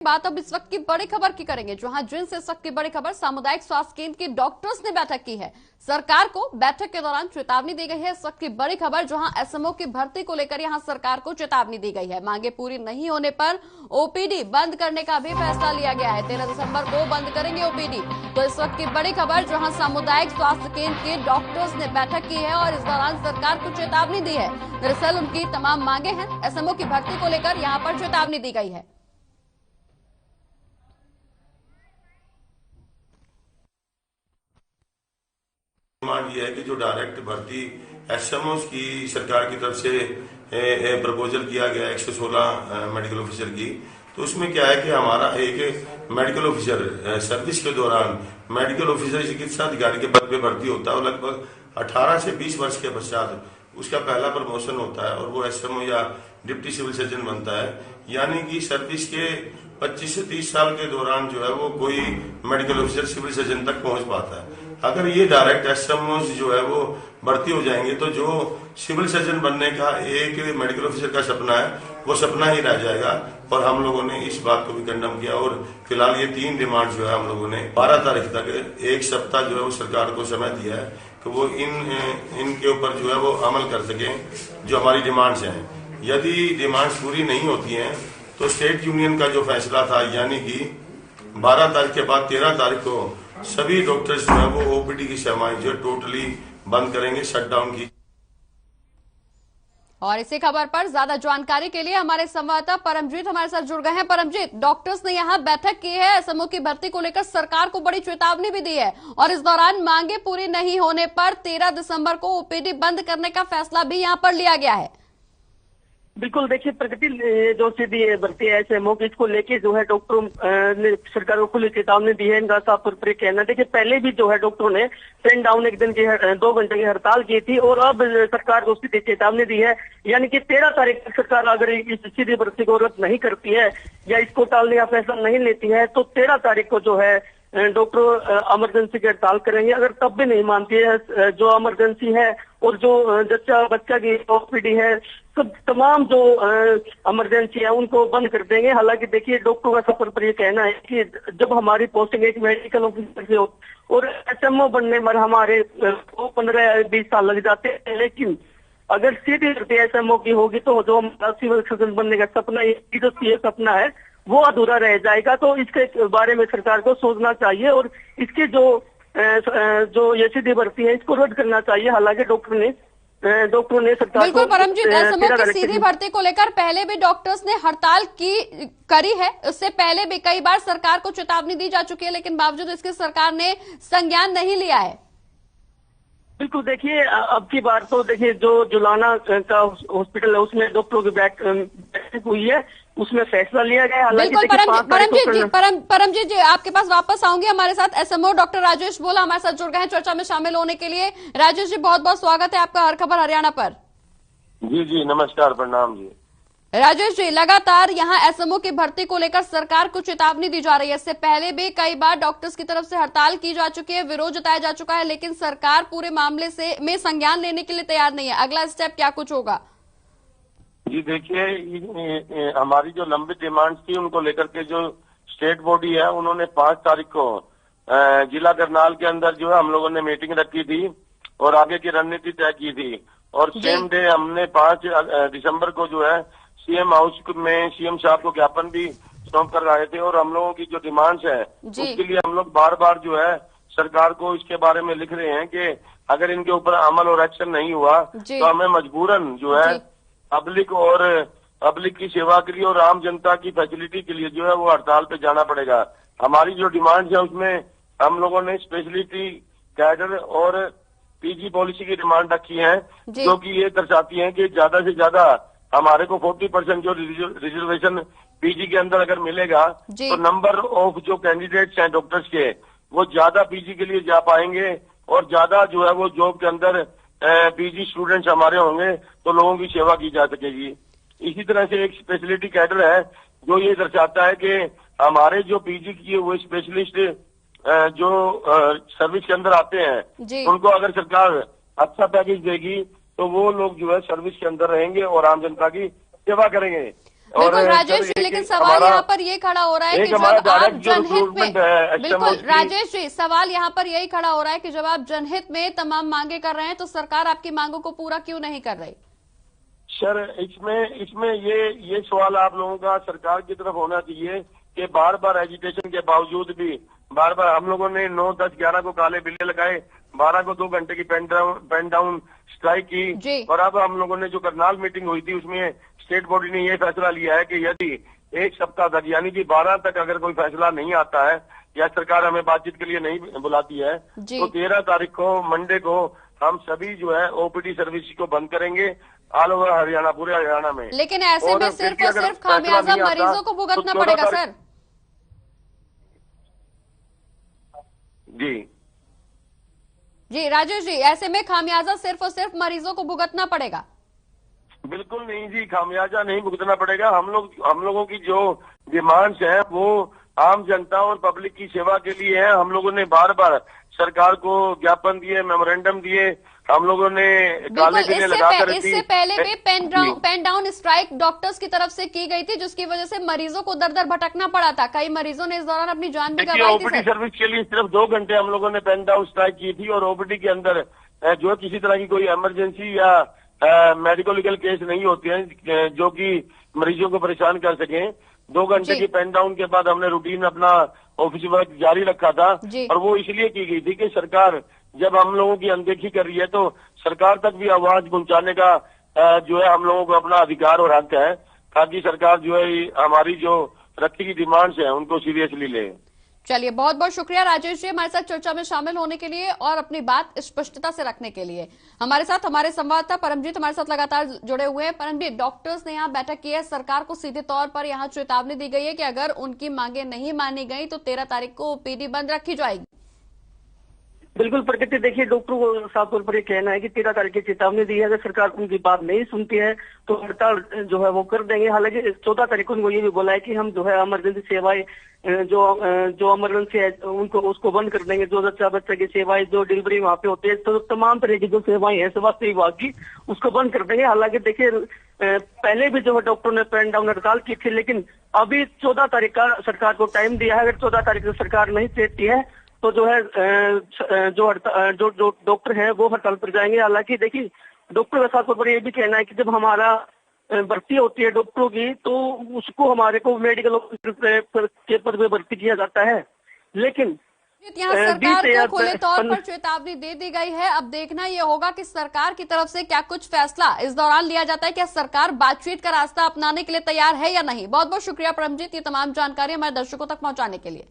बात अब इस वक्त की बड़ी खबर की करेंगे, जहां जिनसे इस वक्त की बड़ी खबर सामुदायिक स्वास्थ्य केंद्र के डॉक्टर्स ने बैठक की है। सरकार को बैठक के दौरान चेतावनी दी गई है। इस वक्त की बड़ी खबर, जहां एसएमओ की भर्ती को लेकर यहां सरकार को चेतावनी दी गई है। मांगे पूरी नहीं होने पर ओपीडी बंद करने का भी फैसला लिया गया है। 13 दिसंबर को बंद करेंगे ओपीडी। तो इस वक्त की बड़ी खबर, जहां सामुदायिक स्वास्थ्य केंद्र के डॉक्टर्स ने बैठक की है और इस दौरान सरकार को चेतावनी दी है। दरअसल उनकी तमाम मांगे हैं, एसएमओ की भर्ती को लेकर यहां पर चेतावनी दी गई है। डिमांड ये है कि जो डायरेक्ट भर्ती एसएमओ की सरकार की तरफ से प्रपोजल किया गया 116 मेडिकल ऑफिसर की, तो उसमें क्या है कि हमारा एक मेडिकल ऑफिसर सर्विस के दौरान मेडिकल ऑफिसर चिकित्सा अधिकारी के पद पे भर्ती होता है और लगभग 18 से 20 वर्ष के पश्चात उसका पहला प्रमोशन होता है और वो एसएमओ या डिप्टी सिविल सर्जन बनता है। यानी कि सर्विस के 25 से 30 साल के दौरान जो है वो कोई मेडिकल ऑफिसर सिविल सर्जन तक पहुंच पाता है। अगर ये डायरेक्ट एसएमओ जो है वो भर्ती हो जाएंगे तो जो सिविल सर्जन बनने का एक मेडिकल ऑफिसर का सपना है वो सपना ही रह जाएगा। और हम लोगों ने इस बात को भी कंडम किया और फिलहाल ये 3 डिमांड जो है हम लोगों ने 12 तारीख तक एक सप्ताह जो है वो सरकार को समय दिया है कि वो इनके ऊपर जो है वो अमल कर सके जो हमारी डिमांड्स हैं। यदि डिमांड्स पूरी नहीं होती हैं तो स्टेट यूनियन का जो फैसला था, यानी कि 12 तारीख के बाद 13 तारीख को सभी डॉक्टर्स जो है वो ओपीडी की सेवाएं जो टोटली बंद करेंगे, शटडाउन की। और इसी खबर पर ज्यादा जानकारी के लिए हमारे संवाददाता परमजीत हमारे साथ जुड़ गए हैं। परमजीत, डॉक्टर्स ने यहां बैठक की है, एसएमओ की भर्ती को लेकर सरकार को बड़ी चेतावनी भी दी है और इस दौरान मांगे पूरी नहीं होने पर 13 दिसंबर को ओपीडी बंद करने का फैसला भी यहां पर लिया गया है। बिल्कुल, देखिए प्रगति जो सीधी भर्ती है एसएमओ की, इसको लेके जो है डॉक्टरों ने सरकार को खुली चेतावनी दी है। इनका साफ तौर पर कहना, देखिए पहले भी जो है डॉक्टरों ने ट्रेन डाउन 1 दिन की 2 घंटे की हड़ताल की थी और अब सरकार को सीधी चेतावनी दी है। यानी कि 13 तारीख तक सरकार अगर इस सीधी भर्ती को रद्द नहीं करती है या इसको टालने का फैसला नहीं लेती है तो 13 तारीख को जो है डॉक्टर इमरजेंसी की हड़ताल करेंगे। अगर तब भी नहीं मानती है जो इमरजेंसी है और जो बच्चा की ओपीडी है, सब तमाम जो इमरजेंसी है उनको बंद कर देंगे। हालांकि देखिए डॉक्टरों का सफर पर ये कहना है कि जब हमारी पोस्टिंग एक मेडिकल ऑफिसर से हो और एसएमओ बनने में हमारे 15-20 साल लग जाते हैं, लेकिन अगर सीधी भर्ती एसएमओ की होगी तो जो हमारा सिविल सर्जन बनने का सपना, ये सपना है वो अधूरा रह जाएगा। तो इसके बारे में सरकार को सोचना चाहिए और इसके जो ये सीधी भर्ती है इसको रद्द करना चाहिए। हालांकि डॉक्टरों ने सरकार बिल्कुल परमजीत, एसएमओ की सीधी भर्ती को लेकर पहले भी डॉक्टर्स ने हड़ताल करी है। उससे पहले भी कई बार सरकार को चेतावनी दी जा चुकी है, लेकिन बावजूद इसके सरकार ने संज्ञान नहीं लिया है। बिल्कुल, देखिए अब की बार तो देखिए जो जुलाना का हॉस्पिटल है उसमें डॉक्टरों की बैठक हुई है, उसमें फैसला लिया गया। बिल्कुल परमजीत जी आपके पास वापस आऊंगी। हमारे साथ एसएमओ डॉक्टर राजेश बोला हमारे साथ जुड़ गए हैं चर्चा में शामिल होने के लिए। राजेश जी, बहुत बहुत स्वागत है आपका हर खबर हरियाणा पर। जी नमस्कार, प्रणाम जी। राजेश जी, लगातार यहाँ एसएमओ की भर्ती को लेकर सरकार को चेतावनी दी जा रही है। इससे पहले भी कई बार डॉक्टर्स की तरफ से हड़ताल की जा चुकी है, विरोध जताया जा चुका है, लेकिन सरकार पूरे मामले में संज्ञान लेने के लिए तैयार नहीं है। अगला स्टेप क्या कुछ होगा? जी देखिए, हमारी जो लंबित डिमांड्स थी उनको लेकर के जो स्टेट बॉडी है उन्होंने 5 तारीख को जिला करनाल के अंदर जो है हम लोगों ने मीटिंग रखी थी और आगे की रणनीति तय की थी। और सेम डे हमने 5 दिसंबर को जो है सीएम हाउस में सीएम साहब को ज्ञापन भी सौंप कर आए थे और हम लोगों की जो डिमांड्स है उसके लिए हम लोग बार बार जो है सरकार को इसके बारे में लिख रहे हैं कि अगर इनके ऊपर अमल और एक्शन नहीं हुआ तो हमें मजबूरन जो है पब्लिक की सेवा के लिए और आम जनता की फैसिलिटी के लिए जो है वो हड़ताल पे जाना पड़ेगा। हमारी जो डिमांड्स है उसमें हम लोगों ने स्पेशलिटी कैडर और पीजी पॉलिसी की डिमांड रखी है, जो कि ये दर्शाती है कि ज्यादा से ज्यादा हमारे को 40% जो रिजर्वेशन पीजी के अंदर अगर मिलेगा तो नंबर ऑफ जो कैंडिडेट्स हैं डॉक्टर्स के वो ज्यादा पीजी के लिए जा पाएंगे और ज्यादा जो है वो जॉब के अंदर पीजी स्टूडेंट्स हमारे होंगे तो लोगों की सेवा की जा सकेगी। इसी तरह से एक स्पेशलिटी कैडर है जो ये दर्शाता है कि हमारे जो पीजी किए हुए स्पेशलिस्ट जो सर्विस के अंदर आते हैं उनको अगर सरकार अच्छा पैकेज देगी तो वो लोग जो है सर्विस के अंदर रहेंगे और आम जनता की सेवा करेंगे। बिल्कुल राजेश जी, लेकिन सवाल यहाँ पर ये खड़ा हो रहा है कि जब आप जनहित में, बिल्कुल राजेश जी, सवाल यहाँ पर यही खड़ा हो रहा है कि जब आप जनहित में तमाम मांगे कर रहे हैं तो सरकार आपकी मांगों को पूरा क्यों नहीं कर रही? सर इसमें ये सवाल आप लोगों का सरकार की तरफ होना चाहिए कि बार बार एजिटेशन के बावजूद भी बार बार हम लोगों ने 9, 10, 11 को काले बिल्ले लगाए, 12 को 2 घंटे की पेन डाउन स्ट्राइक की, और अब हम लोगों ने जो करनाल मीटिंग हुई थी उसमें स्टेट बॉडी ने ये फैसला लिया है कि यदि 1 सप्ताह तक यानी कि 12 तक अगर कोई फैसला नहीं आता है या सरकार हमें बातचीत के लिए नहीं बुलाती है तो 13 तारीख को मंडे को हम सभी जो है ओपीडी सर्विस को बंद करेंगे ऑल ओवर हरियाणा, पूरे हरियाणा में। लेकिन ऐसे में सिर्फ और सिर्फ खामियाजा मरीजों को भुगतना पड़ेगा सर। जी राजेश जी, ऐसे में खामियाजा सिर्फ और सिर्फ मरीजों को भुगतना पड़ेगा? बिल्कुल नहीं जी, खामियाजा नहीं भुगतना पड़ेगा। हम लोगों की जो डिमांड्स हैं वो आम जनता और पब्लिक की सेवा के लिए है। हम लोगों ने बार बार सरकार को ज्ञापन दिए, मेमोरेंडम दिए, हम लोगों ने काले बिल्ले लगाकर इससे पहले भी पेन डाउन स्ट्राइक डॉक्टर्स की तरफ से की गई थी जिसकी वजह से मरीजों को दर दर भटकना पड़ा था। कई मरीजों ने इस दौरान अपनी जान भी गंवाई थी। ओपीडी सर्विस के लिए सिर्फ 2 घंटे हम लोगों ने पेन डाउन स्ट्राइक की थी और ओपीडी के अंदर जो किसी तरह की कोई इमरजेंसी या मेडिको लीगल केस नहीं होते हैं जो कि मरीजों को परेशान कर सकें, 2 घंटे की पेन डाउन के बाद हमने रूटीन अपना ऑफिस वर्क जारी रखा था। और वो इसलिए की गई थी कि सरकार जब हम लोगों की अनदेखी कर रही है तो सरकार तक भी आवाज पहुंचाने का जो है हम लोगों को अपना अधिकार और हक है, ताकि सरकार जो है हमारी जो रखी की डिमांड्स है उनको सीरियसली ले। चलिए, बहुत बहुत शुक्रिया राजेश जी हमारे साथ चर्चा में शामिल होने के लिए और अपनी बात स्पष्टता से रखने के लिए। हमारे साथ हमारे संवाददाता परमजीत हमारे साथ लगातार जुड़े हुए हैं। परमजीत, डॉक्टर्स ने यहाँ बैठक की है, सरकार को सीधे तौर पर यहाँ चेतावनी दी गई है कि अगर उनकी मांगे नहीं मानी गई तो 13 तारीख को ओपीडी बंद रखी जाएगी। बिल्कुल प्रकृति, देखिए डॉक्टरों को साफ तौर पर ये कहना है कि 13 तारीख की चेतावनी दी है, अगर सरकार उनकी बात नहीं सुनती है तो हड़ताल जो है वो कर देंगे। हालांकि 14 तारीख को उनको ये भी बोला है कि हम जो है इमरजेंसी सेवाएं जो इमरजेंसी है उनको उसको बंद कर देंगे। जो बच्चा की सेवाएं जो डिलीवरी वहाँ पे होती है तो तमाम तरह की जो सेवाएं हैं स्वास्थ्य विभाग की उसको बंद कर देंगे। हालांकि देखिए पहले भी जो है डॉक्टरों ने पेन डाउन हड़ताल की थी, लेकिन अभी 14 तारीख का सरकार को टाइम दिया है। अगर 14 तारीख को सरकार नहीं देती है तो जो है जो डॉक्टर हैं वो हड़ताल पर जाएंगे। हालांकि देखिए डॉक्टर का साथ ये भी कहना है कि जब हमारा भर्ती होती है डॉक्टरों की तो उसको हमारे को मेडिकल ऑफिसर के पद पे भर्ती किया जाता है, लेकिन यहाँ सरकार को खुले तौर पर चेतावनी दे दी गई है। अब देखना ये होगा कि सरकार की तरफ से क्या कुछ फैसला इस दौरान लिया जाता है, क्या सरकार बातचीत का रास्ता अपनाने के लिए तैयार है या नहीं। बहुत बहुत शुक्रिया परमजीत, ये तमाम जानकारी हमारे दर्शकों तक पहुंचाने के लिए।